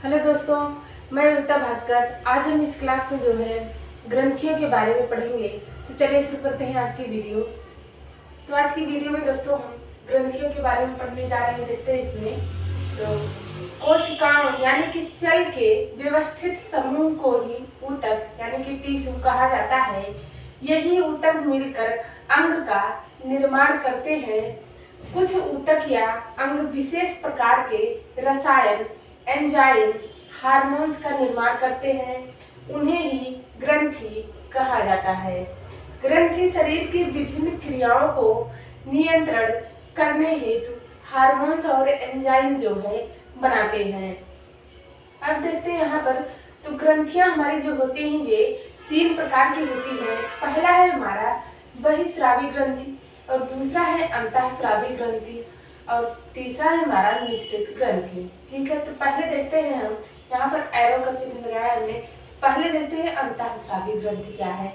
Hello दोस्तों, मैं ऋता भास्कर। आज हम इस क्लास में जो है ग्रंथियों के बारे में पढ़ेंगे। तो चलिए शुरू करते हैं आज की वीडियो। तो आज की वीडियो में दोस्तों हम ग्रंथियों के बारे में पढ़ने जा रहे हैं। देखते हैं इसमें तो कोशिकाओं यानी कि सेल के व्यवस्थित समूह को ही ऊतक यानी कि टिश्यू कहा जाता है। यही ऊतक मिलकर अंग का निर्माण करते हैं। कुछ ऊतक या अंग विशेष प्रकार के रसायन, एंजाइम, हार्मोन्स का निर्माण करते हैं। उन्हें ही ग्रंथि कहा जाता है। ग्रंथि शरीर की विभिन्न क्रियाओं को नियंत्रण करने हेतु हार्मोन्स और एंजाइम जो है बनाते हैं। अब देखते हैं यहाँ पर तो ग्रंथियां हमारी जो होती हैं ये 3 प्रकार की होती हैं। पहला है हमारा बहिस्रावी ग्रंथि और दूसरा है अंतःस्रावी ग्रंथि और तीसरा है हमारा मिश्रित ग्रंथि। ठीक है, तो पहले देखते हैं हम यहाँ पर एरो का चिन्ह लगाया हमने। पहले देखते हैं अंतःस्रावी ग्रंथि क्या है।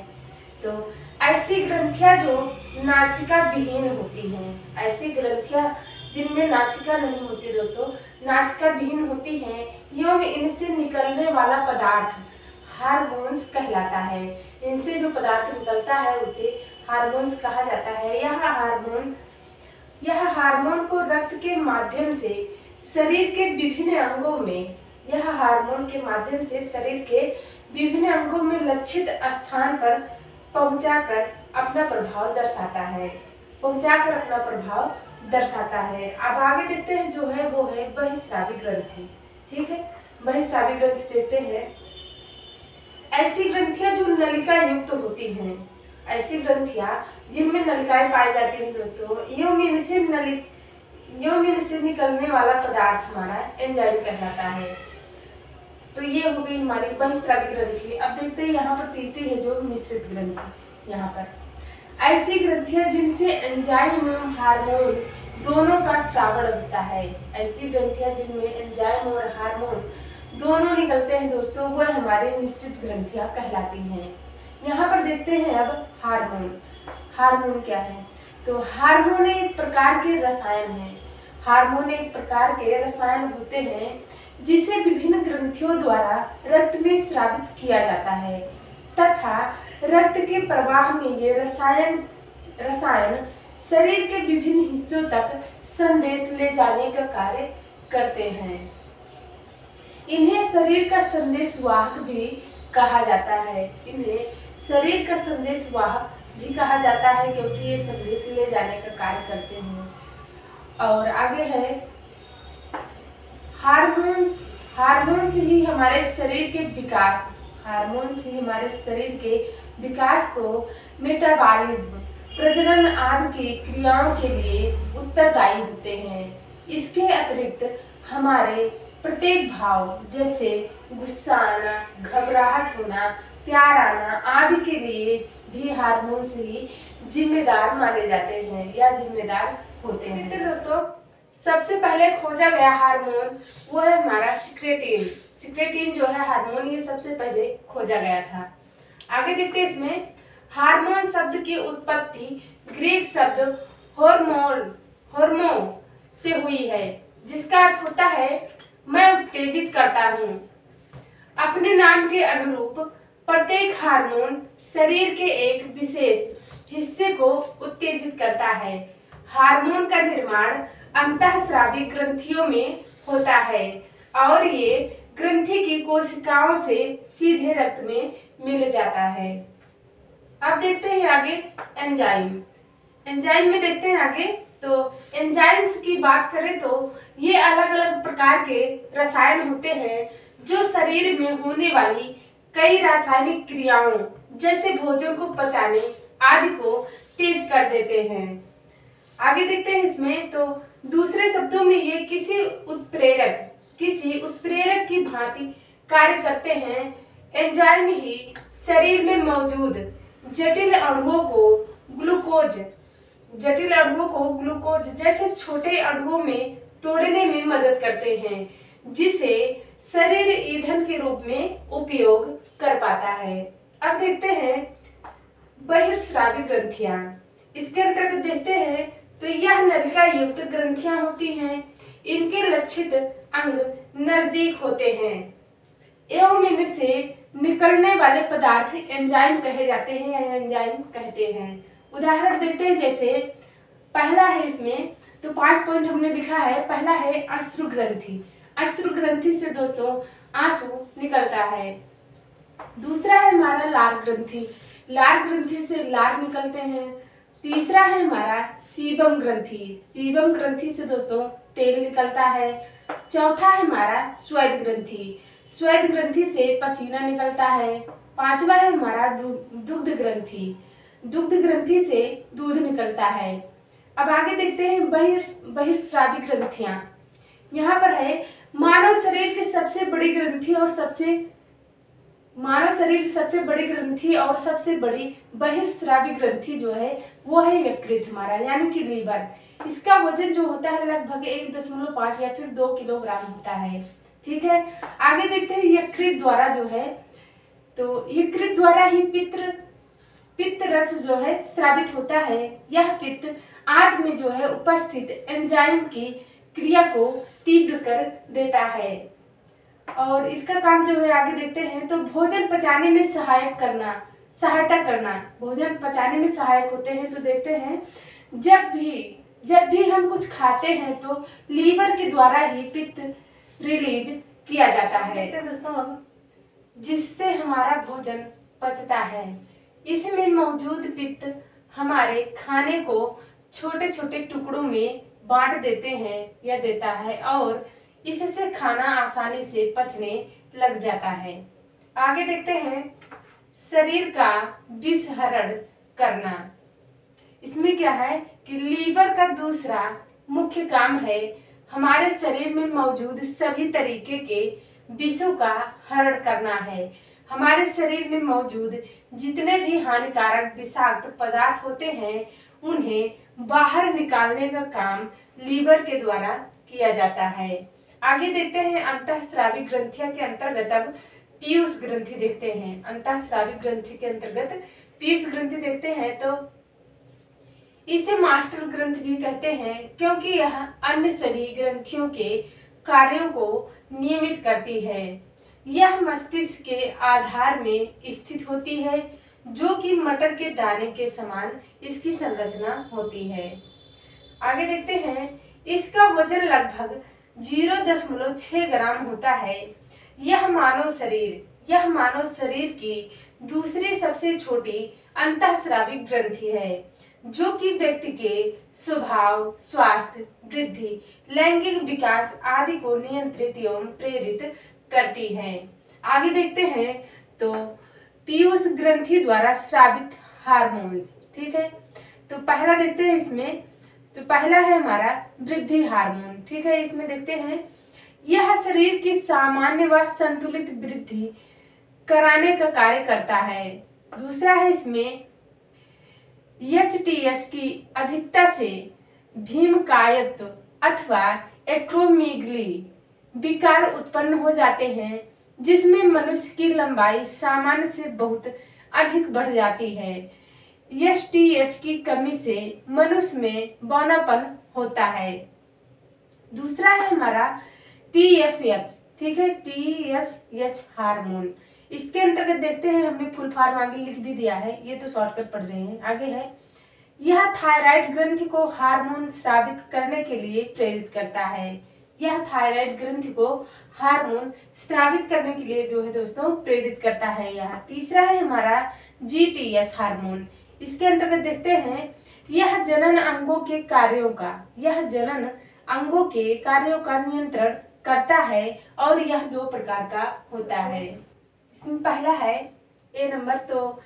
तो ऐसी ग्रंथियां जो नासिका विहीन होती हैं, ऐसी ग्रंथियां जिनमें नासिका नहीं होती दोस्तों, नासिका विहीन होती हैं, एवं इनसे निकलने वाला पदार्थ हार्मोन्स कहलाता है। इनसे जो पदार्थ निकलता है उसे हार्मोन्स कहा जाता है। यह हार्मोन को रक्त के माध्यम से शरीर के विभिन्न अंगों में लक्षित स्थान पर पहुंचाकर अपना प्रभाव दर्शाता है। अब आगे देखते हैं जो है वो है बहिस्रावी ग्रंथि। ठीक है, बहिस्रावी ग्रंथि देखते हैं। ऐसी ग्रंथियां जो नलिका युक्त होती हैं, ऐसी ग्रंथियां जिनमें नलिकाएं पाई जाती हैं दोस्तों, एवं इनसे निकलने वाला पदार्थ हमारा एंजाइम कहलाता है। तो ये हो गई हमारी बहिस्रावी ग्रंथि। अब देखते हैं यहाँ पर तीसरी है जो मिश्रित ग्रंथि। यहाँ पर ऐसी ग्रंथियां जिनसे एंजाइम एवं हार्मोन दोनों का श्रावण होता है। ऐसी ग्रंथियां जिनमें एंजाइम और हार्मोन दोनों निकलते हैं दोस्तों, वह हमारी मिश्रित ग्रंथियां कहलाती हैं। यहाँ पर देखते हैं अब हार्मोन क्या है। तो हार्मोन एक प्रकार के रसायन हैं। हार्मोन एक प्रकार के रसायन होते हैं जिसे विभिन्न ग्रंथियों द्वारा रक्त में स्रावित किया जाता है तथा रक्त के प्रवाह में ये रसायन शरीर के विभिन्न हिस्सों तक संदेश ले जाने का कार्य करते हैं। इन्हें शरीर का संदेशवाहक भी कहा जाता है। क्योंकि ये संदेश ले जाने का कार्य करते हैं। और आगे है हार्मोन्स ही हमारे शरीर के विकास को मेटाबॉलिज्म, प्रजनन आदि की क्रियाओं के लिए उत्तरदायी होते हैं। इसके अतिरिक्त हमारे प्रत्येक भाव जैसे गुस्सा आना, घबराहट होना, प्यार आना आदि के लिए भी हार्मोन्स ही जिम्मेदार माने जाते हैं या जिम्मेदार होते हैं। तो दोस्तों सबसे पहले खोजा गया हार्मोन वो है हमारा सिक्रेटिन जो है हार्मोन, ये सबसे पहले खोजा गया था। आगे देखते हैं इसमें हार्मोन शब्द की उत्पत्ति ग्रीक शब्द होर्मो से हुई है, जिसका अर्थ होता है मैं उत्तेजित करता हूँ। अपने नाम के अनुरूप प्रत्येक हार्मोन शरीर के एक विशेष हिस्से को उत्तेजित करता है। हार्मोन का निर्माण अंतःस्रावी ग्रंथियों में होता है और ये ग्रंथि की कोशिकाओं से सीधे रक्त में मिल जाता है। अब देखते हैं आगे एंजाइम में देखते हैं आगे। तो एंजाइम्स की बात करें तो ये अलग अलग प्रकार के रसायन होते हैं जो शरीर में होने वाली कई रासायनिक क्रियाओं जैसे भोजन को पचाने आदि को तेज कर देते हैं। आगे देखते हैं इसमें तो दूसरे शब्दों में ये किसी उत्प्रेरक की भांति कार्य करते हैं। एंजाइम ही शरीर में मौजूद जटिल अणुओं को ग्लूकोज जैसे छोटे अणुओं में तोड़ने में मदद करते हैं, जिसे शरीर ईंधन के रूप में उपयोग कर पाता है। अब देखते हैं बहिर्स्रावी ग्रंथियां। इसके अंतर्गत देखते हैं तो यह नलिका युक्त ग्रंथियां होती हैं। इनके लक्षित अंग नजदीक होते हैं एवं इनसे निकलने वाले पदार्थ एंजाइम कहे जाते हैं या एंजाइम कहते हैं। उदाहरण देते हैं, जैसे पहला है इसमें, तो 5 पॉइंट हमने लिखा है। पहला है अश्रु ग्रंथि। अश्रु ग्रंथि से दोस्तों आंसू निकलता है। दूसरा है हमारा लार ग्रंथि। लार ग्रंथि से लार निकलते हैं। तीसरा है हमारा सीबम ग्रंथि। सीबम ग्रंथि से दोस्तों तेल निकलता है। चौथा है हमारा स्वेद ग्रंथि। स्वेद ग्रंथि से पसीना निकलता है। पांचवा है हमारा दुग्ध ग्रंथि। दुग्ध ग्रंथि से दूध निकलता है। अब आगे देखते हैं बहिर्स्रावी ग्रंथियां। यहाँ पर है मानव शरीर की सबसे बड़ी ग्रंथि और सबसे बड़ी बहिर्स्रावी ग्रंथि जो है वो है यकृत हमारा, यानी कि लीवर। इसका वजन जो होता है लगभग 1.5 या फिर 2 किलोग्राम होता है। ठीक है, आगे देखते हैं यकृत द्वारा जो है, तो यकृत द्वारा ही पित्त रस जो है स्रावित होता है। यह पित्त आंत में जो है उपस्थित एंजाइम की क्रिया को तीव्र कर देता है और इसका काम जो है आगे देखते हैं, तो भोजन पचाने में सहायता करना। भोजन पचाने में सहायक होते हैं। तो देखते हैं जब भी हम कुछ खाते हैं तो लीवर के द्वारा ही पित्त रिलीज किया जाता है। तो दोस्तों अब जिससे हमारा भोजन पचता है, इसमें मौजूद पित्त हमारे खाने को छोटे छोटे टुकड़ों में बांट देता है और इससे खाना आसानी से पचने लग जाता है। आगे देखते हैं शरीर का विसहरण करना। इसमें क्या है कि लीवर का दूसरा मुख्य काम है हमारे शरीर में मौजूद सभी तरीके के विषों का हरण करना है। हमारे शरीर में मौजूद जितने भी हानिकारक विषाक्त पदार्थ होते हैं उन्हें बाहर निकालने का काम लीवर के द्वारा किया जाता है। आगे देखते हैं अंतःस्रावी ग्रंथियों के अंतर्गत अब पीयूष ग्रंथि देखते हैं। अंतःस्रावी ग्रंथि के अंतर्गत पीयूष ग्रंथि देखते हैं, तो इसे मास्टर ग्रंथ भी कहते हैं क्योंकि यह अन्य सभी ग्रंथियों के कार्यों को नियमित करती है। यह मस्तिष्क के आधार में स्थित होती है, जो कि मटर के दाने के समान इसकी संरचना होती है। आगे देखते हैं इसका वजन लगभग 0.6 ग्राम होता है। यह मानव शरीर की दूसरी सबसे छोटी अंतःस्रावी ग्रंथि है, जो कि व्यक्ति के स्वभाव, स्वास्थ्य, वृद्धि, लैंगिक विकास आदि को नियंत्रित एवं प्रेरित करती है। आगे देखते हैं तो पीयूष ग्रंथि द्वारा स्रावित हार्मोन्स। ठीक है, तो पहला देखते हैं इसमें, तो पहला है हमारा वृद्धि हार्मोन। ठीक है, इसमें देखते हैं यह शरीर की सामान्य व संतुलित वृद्धि कराने का कार्य करता है। दूसरा है इसमें HTS की अधिकता से भीमकायत्व अथवा एक्रोमीगली विकार उत्पन्न हो जाते हैं, जिसमें मनुष्य की लंबाई सामान्य से बहुत अधिक बढ़ जाती है। HTH की कमी से मनुष्य में बौनापन होता है। दूसरा है हमारा TSH। ठीक है, TSH हार्मोन। इसके अंतर्गत देखते हैं, हमने फुल फॉर्म आगे लिख भी दिया है, ये तो शॉर्टकट पढ़ रहे हैं। आगे है यह थायराइड ग्रंथि को हार्मोन स्रावित करने के लिए प्रेरित करता है। यह थायराइड ग्रंथि को हार्मोन स्रावित करने के लिए जो है दोस्तों प्रेरित करता है यह। तीसरा है हमारा GTS हार्मोन। इसके अंतर्गत देखते हैं यह जनन अंगों के कार्यों का नियंत्रण करता है और यह 2 प्रकार का होता है। इसमें पहला है A नंबर, तो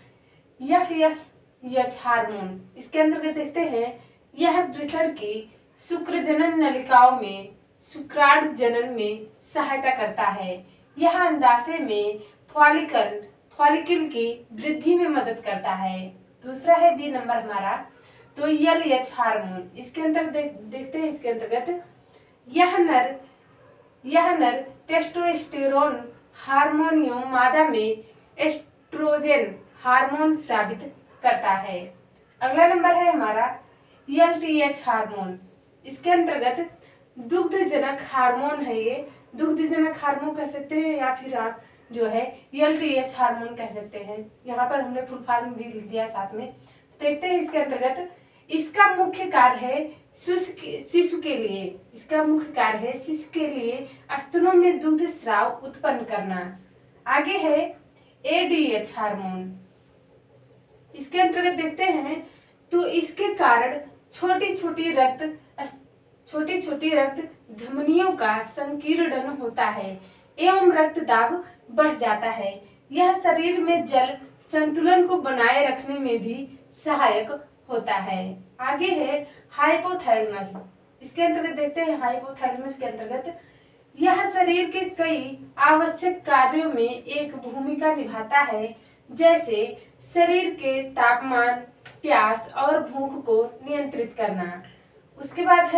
FSH हार्मोन। इसके अंतर्गत देखते हैं यह वृषण की शुक्रजनन नलिकाओं में शुक्राणु जनन में सहायता करता है। यह अंडाशय में फॉलिकल की वृद्धि में मदद करता है। दूसरा है B नंबर हमारा, तो LH हार्मोन। इसके अंतर्गत देखते हैं, इसके अंतर्गत यह नर टेस्टोस्टेरोन हार्मोन एवं मादा में एस्ट्रोजन हार्मोन स्रावित करता है। अगला नंबर है हमारा LTH हार्मोन। इसके अंतर्गत दुग्धजनक हार्मोन है। ये दुग्धजनक हार्मोन कह सकते हैं या फिर आप जो है LTH हार्मोन कह सकते हैं। यहाँ पर हमने फुल फॉर्म भी लिख दिया साथ में। तो देखते हैं इसके अंतर्गत इसका मुख्य कार्य है शिशु के लिए, इसका मुख्य कार्य है शिशु के लिए स्तनों में दुग्ध स्राव उत्पन्न करना। आगे है ADH हार्मोन। इसके अंतर्गत देखते हैं तो इसके कारण छोटी छोटी रक्त धमनियों का संकीर्णन होता है एवं रक्त दाब बढ़ जाता है। यह शरीर में जल संतुलन को बनाए रखने में भी सहायक होता है। आगे है हाइपोथैलेमस। इसके अंतर्गत देखते हैं हाइपोथैलेमस के अंतर्गत यह शरीर के कई आवश्यक कार्यों में एक भूमिका निभाता है, जैसे शरीर के तापमान, प्यास और भूख को नियंत्रित करना। उसके बाद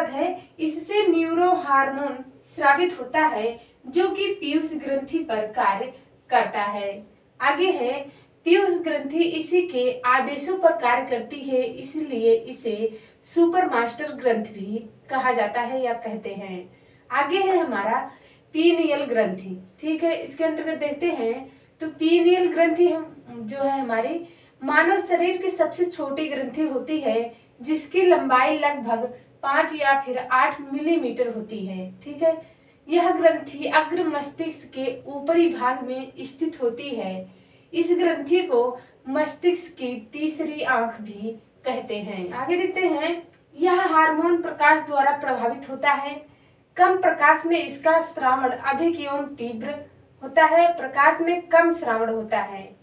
है इससे न्यूरो हार्मोन स्रावित होता है जो कि पीयूष ग्रंथि पर कार्य करता है। आगे है पीयूष ग्रंथि इसी के आदेशों पर कार्य करती है, इसलिए इसे सुपर मास्टर ग्रंथि भी कहा जाता है या कहते हैं। आगे है हमारा पीनियल ग्रंथि। ठीक है, इसके अंतर्गत देखते हैं तो पीनियल ग्रंथि जो है हमारी मानव शरीर की सबसे छोटी ग्रंथि होती है, जिसकी लंबाई लगभग 5 या फिर 8 मिलीमीटर होती है। ठीक है, यह ग्रंथि अग्र मस्तिष्क के ऊपरी भाग में स्थित होती है। इस ग्रंथि को मस्तिष्क की तीसरी आंख भी कहते हैं। आगे देखते हैं यह हार्मोन प्रकाश द्वारा प्रभावित होता है। कम प्रकाश में इसका स्रावण अधिक एवं तीव्र होता है, प्रकाश में कम स्रावण होता है।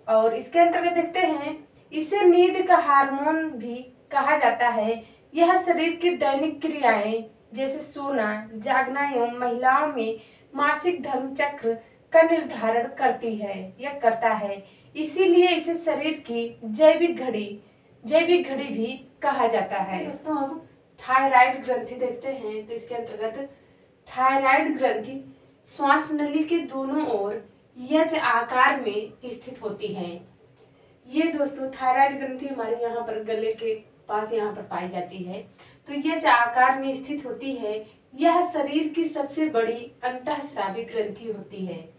और इसके अंतर्गत देखते हैं इसे नींद का हार्मोन भी कहा जाता है। यह शरीर की दैनिक क्रियाएं जैसे सोना, जागना एवं महिलाओं में मासिक धर्म चक्र का निर्धारण करती है या करता है, इसीलिए इसे शरीर की जैविक घड़ी भी कहा जाता है। दोस्तों हम थायराइड ग्रंथि देखते हैं। तो इसके अंतर्गत थायराइड ग्रंथि श्वास नली के दोनों ओर यज आकार में स्थित होती है। ये दोस्तों थायराइड ग्रंथि हमारे यहाँ पर गले के पास यहाँ पर पाई जाती है। तो यज आकार में स्थित होती है। यह शरीर की सबसे बड़ी अंतःस्रावी ग्रंथि होती है।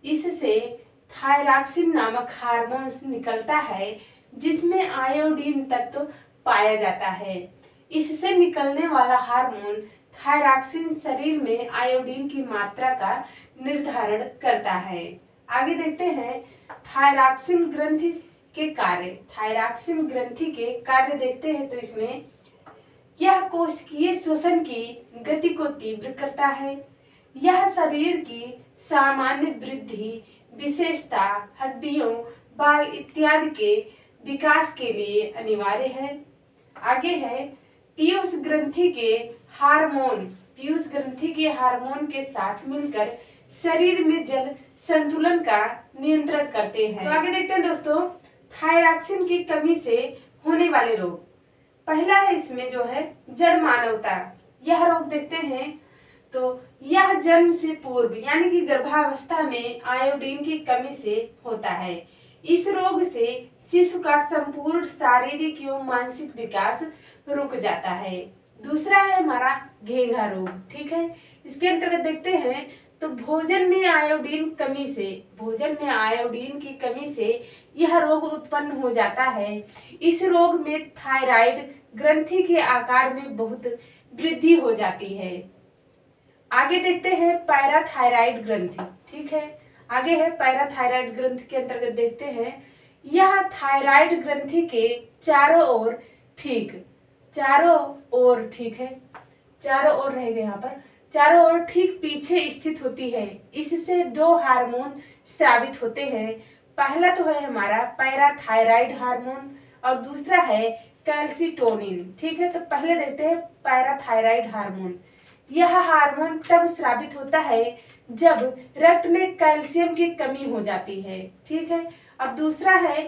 इससे थायरॉक्सिन नामक हार्मोन निकलता है, जिसमें आयोडीन तत्व पाया जाता है। इससे निकलने वाला हार्मोन थायरॉक्सिन शरीर में आयोडीन की मात्रा का निर्धारण करता है। आगे देखते हैं थायरॉक्सिन ग्रंथि के कार्य। थायरॉक्सिन ग्रंथि के कार्य देखते हैं तो इसमें यह कोशिकीय श्वसन की गति को तीव्र करता है। यह शरीर की सामान्य वृद्धि, विशेषता, हड्डियों, बाल इत्यादि के विकास के लिए अनिवार्य है। आगे है पीयूष ग्रंथि के हार्मोन के साथ मिलकर शरीर में जल संतुलन का नियंत्रण करते हैं। तो आगे देखते हैं दोस्तों थायरॉक्सिन की कमी से होने वाले रोग। पहला है इसमें जो है जड़ मानवता। यह रोग देखते हैं तो यह जन्म से पूर्व यानी कि गर्भावस्था में आयोडीन की कमी से होता है। इस रोग से शिशु का संपूर्ण शारीरिक एवं मानसिक विकास रुक जाता है। दूसरा है हमारा घेघा रोग। ठीक है, इसके अंतर्गत देखते हैं तो भोजन में आयोडीन की कमी से यह रोग उत्पन्न हो जाता है। इस रोग में थायराइड ग्रंथि के आकार में बहुत वृद्धि हो जाती है। आगे देखते हैं पैराथायराइड ग्रंथि। ठीक है, आगे है पैराथायराइड ग्रंथि के अंतर्गत देखते हैं यह थायराइड ग्रंथि के चारों ओर रहेगा यहाँ पर चारों ओर ठीक पीछे स्थित होती है। इससे दो हार्मोन स्रावित होते हैं। पहला तो है हमारा पैराथायराइड हार्मोन और दूसरा है कैल्सिटोनिन। ठीक है, तो पहले देखते हैं पैराथायराइड हार्मोन। यह हार्मोन तब स्रावित होता है जब रक्त में कैल्शियम की कमी हो जाती है। ठीक है, अब दूसरा है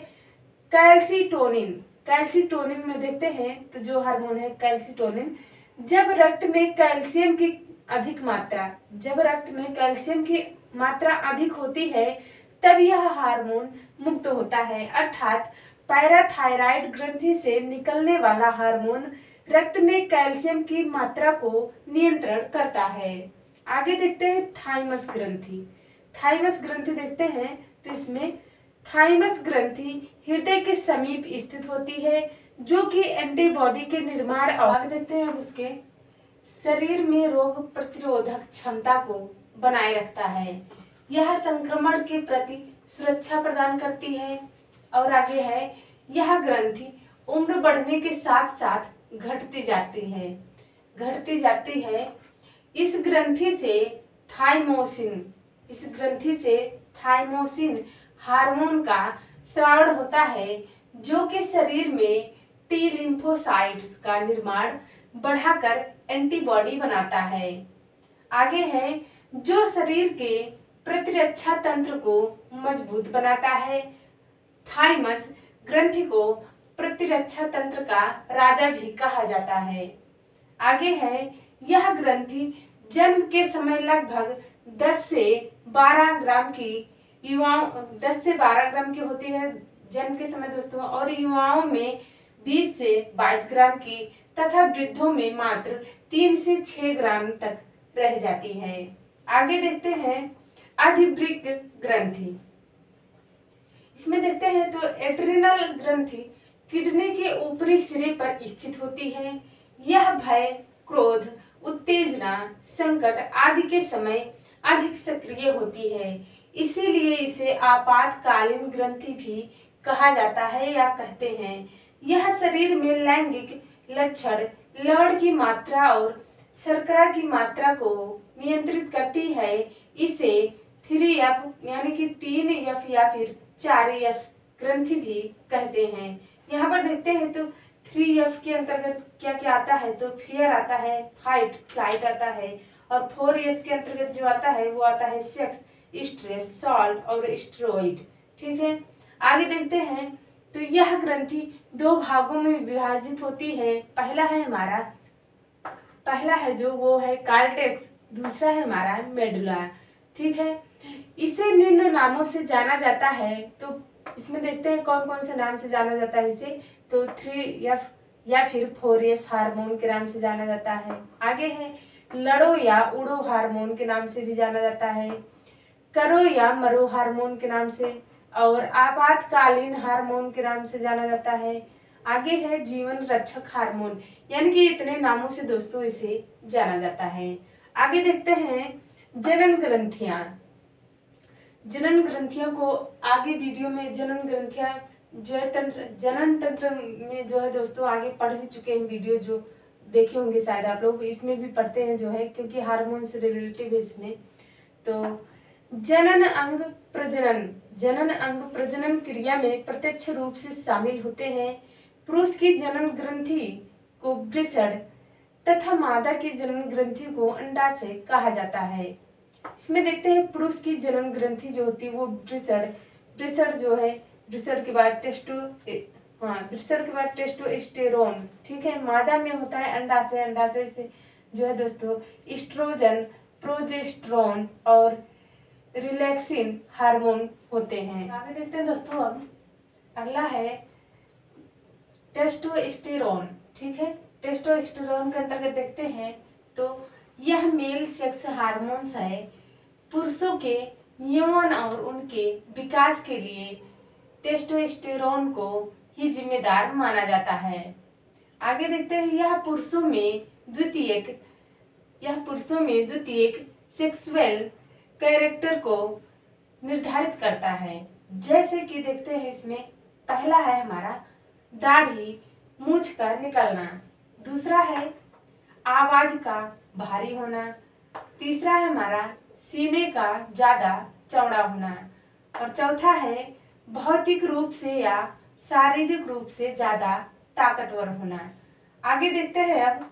कैल्सिटोनिन। कैल्सिटोनिन में देखते हैं तो जो हार्मोन है कैल्सिटोनिन, जब रक्त में कैल्शियम की मात्रा अधिक होती है तब यह हार्मोन मुक्त होता है, अर्थात पैराथायराइड ग्रंथि से निकलने वाला हार्मोन रक्त में कैल्शियम की मात्रा को नियंत्रण करता है। आगे देखते हैं थाइमस ग्रंथि। थाइमस ग्रंथि देखते हैं तो इसमें थाइमस ग्रंथि हृदय के समीप स्थित होती है, जो कि एंटीबॉडी के निर्माण और देखते हैं उसके शरीर में रोग प्रतिरोधक क्षमता को बनाए रखता है। यह संक्रमण के प्रति सुरक्षा प्रदान करती है। और आगे है, यह ग्रंथि उम्र बढ़ने के साथ साथ घटती जाती है। इस ग्रंथि से थाइमोसिन हार्मोन का स्राव होता है, जो कि शरीर में टी लिम्फोसाइट्स का निर्माण बढ़ाकर एंटीबॉडी बनाता है। आगे है, जो शरीर के प्रतिरक्षा तंत्र को मजबूत बनाता है। थाइमस ग्रंथि को प्रतिरक्षा तंत्र का राजा भी कहा जाता है। आगे है, यह ग्रंथि जन्म के समय लगभग 10 से 12 ग्राम की होती है जन्म के समय दोस्तों, और युवाओं में 20 से 22 ग्राम की तथा वृद्धों में मात्र 3 से 6 ग्राम तक रह जाती है। आगे देखते हैं अधिवृक्क ग्रंथि। इसमें देखते हैं तो एड्रिनल ग्रंथि किडनी के ऊपरी सिरे पर स्थित होती है। यह भय, क्रोध, उत्तेजना, संकट आदि के समय अधिक सक्रिय होती है, इसीलिए इसे आपातकालीन ग्रंथि भी कहा जाता है या कहते हैं। यह शरीर में लैंगिक लक्षण, लवण की मात्रा और शर्करा की मात्रा को नियंत्रित करती है। इसे 3F यानी कि 3F या फिर 4S ग्रंथि भी कहते हैं। यहाँ पर देखते हैं तो 3F के अंतर्गत क्या क्या आता है, तो फियर आता है, फाइट फ्लाइट आता है, और 4S के अंतर्गत जो आता है वो आता है सेक्स, स्ट्रेस, सॉल्ट और स्टेरॉइड। ठीक है, आगे देखते हैं तो यह ग्रंथि 2 भागों में विभाजित होती है। पहला है जो वो है कार्टेक्स, दूसरा है हमारा मेडुला। ठीक है, इसे निम्न नामों से जाना जाता है। तो इसमें देखते हैं कौन कौन से नाम से जाना जाता है इसे, तो 3F या फिर 4S हार्मोन के नाम से जाना जाता है। आगे है लड़ो या उड़ो हार्मोन के नाम से भी जाना जाता है, करो या मरो हार्मोन के नाम से, और आपातकालीन हार्मोन के नाम से जाना जाता है। आगे है जीवन रक्षक हार्मोन, यानी कि इतने नामों से दोस्तों इसे जाना जाता है। आगे देखते हैं जनन ग्रंथियां। जनन ग्रंथियों को आगे वीडियो में जनन ग्रंथियां जो है जनन तंत्र में जो है दोस्तों आगे पढ़ भी चुके हैं, वीडियो जो देखे होंगे शायद आप लोग, इसमें भी पढ़ते हैं जो है, क्योंकि हार्मोन से रिलेटिव है इसमें। तो जनन अंग प्रजनन क्रिया में प्रत्यक्ष रूप से शामिल होते हैं। पुरुष की जनन ग्रंथि को वृषण तथा मादा की जनन ग्रंथि को अंडाशय कहा जाता है। इसमें देखते हैं पुरुष की जनन ग्रंथि जो होती है वो वृषण जो है, वृषण के बाद टेस्टोस्टेरोन। ठीक है, मादा में होता है अंडाशय, अंडाशय से जो है दोस्तों एस्ट्रोजन, प्रोजेस्टेरोन और रिलैक्सिन हार्मोन होते हैं। आगे देखते हैं दोस्तों, अब अगला है टेस्टोस्टेरोन। ठीक है, टेस्टोस्टेरोन के अंतर्गत देखते हैं तो यह मेल सेक्स हार्मोन्स है। पुरुषों के यौवन और उनके विकास के लिए टेस्टोस्टेरोन को ही जिम्मेदार माना जाता है। आगे देखते हैं यह पुरुषों में द्वितीयक सेक्सुअल कैरेक्टर को निर्धारित करता है। जैसे कि देखते हैं इसमें पहला है हमारा दाढ़ी मूंछ का निकलना, दूसरा है आवाज का भारी होना, तीसरा है हमारा सीने का ज्यादा चौड़ा होना, और चौथा है भौतिक रूप से या शारीरिक रूप से ज्यादा ताकतवर होना। आगे देखते हैं अब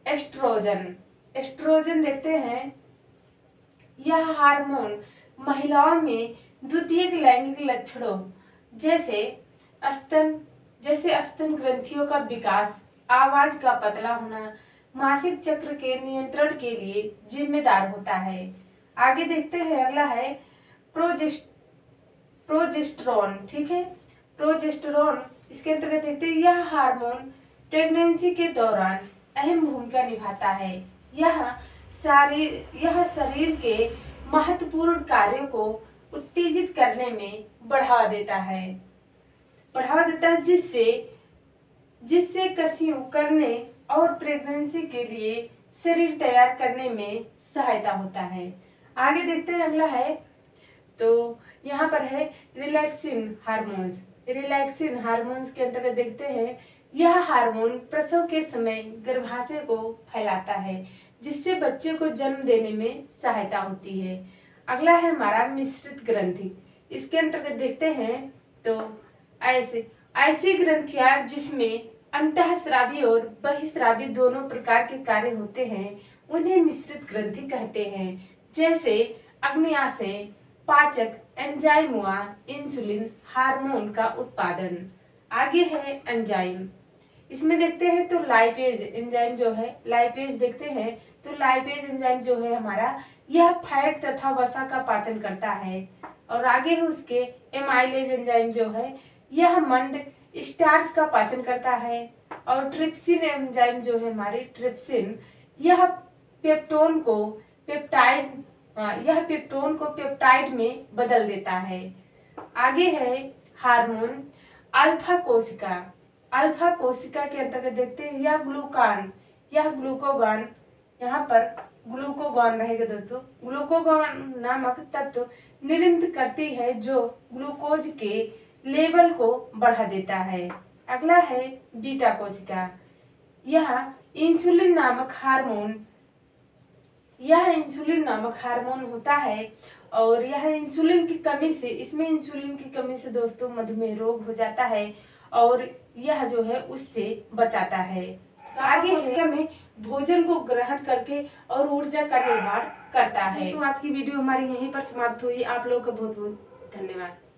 एस्ट्रोजन देखते हैं, यह हार्मोन महिलाओं में द्वितीयक लैंगिक लक्षणों जैसे स्तन ग्रंथियों का विकास, आवाज का पतला होना, मासिक चक्र के नियंत्रण के लिए जिम्मेदार होता है। आगे देखते हैं अगला है प्रोजेस्टेरोन। ठीक है, प्रोजेस्टेरोन इसके अंतर्गत देखते हैं यह हार्मोन प्रेगनेंसी के दौरान अहम भूमिका निभाता है। यह शरीर के महत्वपूर्ण कार्यों को उत्तेजित करने में बढ़ावा देता है, जिससे कसियों करने और प्रेगनेंसी के लिए शरीर तैयार करने में सहायता होता है। आगे देखते हैं, अगला है तो यहाँ पर है रिलैक्सिन हार्मोन्स। रिलैक्सिन हार्मोन्स के अंतर्गत देखते हैं, यह हार्मोन प्रसव के समय गर्भाशय को फैलाता है, जिससे बच्चे को जन्म देने में सहायता होती है। अगला है हमारा मिश्रित ग्रंथि। इसके अंतर्गत देखते हैं तो ऐसी ग्रंथियां जिसमें अंतःस्रावी और बहिस्रावी दोनों प्रकार के कार्य होते हैं, उन्हें मिश्रित ग्रंथि कहते हैं। जैसे अग्न्याशय, पाचक, एंजाइम व इंसुलिन हार्मोन का उत्पादन। आगे है एंजाइम। इसमें देखते हैं तो लाइपेज एंजाइम जो है, लाइपेज देखते हैं तो लाइपेज एंजाइम जो है हमारा, यह फैट तथा वसा का पाचन करता है। और आगे है उसके एमाइलेज एंजाइम जो है, यह मंड स्टार्च का पाचन करता है। और ट्रिप्सिन एंजाइम जो है हमारी ट्रिप्सिन, यह पेप्टोन को पेप्टाइड में बदल देता है। आगे है हार्मोन अल्फा कोशिका। अल्फा कोशिका के अंतर्गत देखते हैं यह ग्लूकोगॉन, यहाँ पर ग्लूकोगॉन रहेगा दोस्तों। ग्लूकोगॉन नामक तत्व निर्मित करती है जो ग्लूकोज के लेवल को बढ़ा देता है। अगला है बीटा कोशिका। यह इंसुलिन नामक हार्मोन होता है, और यह इंसुलिन की कमी से दोस्तों मधुमेह रोग हो जाता है, और यह जो है उससे बचाता है। आगे कोशिका में भोजन को ग्रहण करके और ऊर्जा का निर्माण करता है। तो आज की वीडियो हमारी यहीं पर समाप्त हुई। आप लोगों का बहुत बहुत धन्यवाद।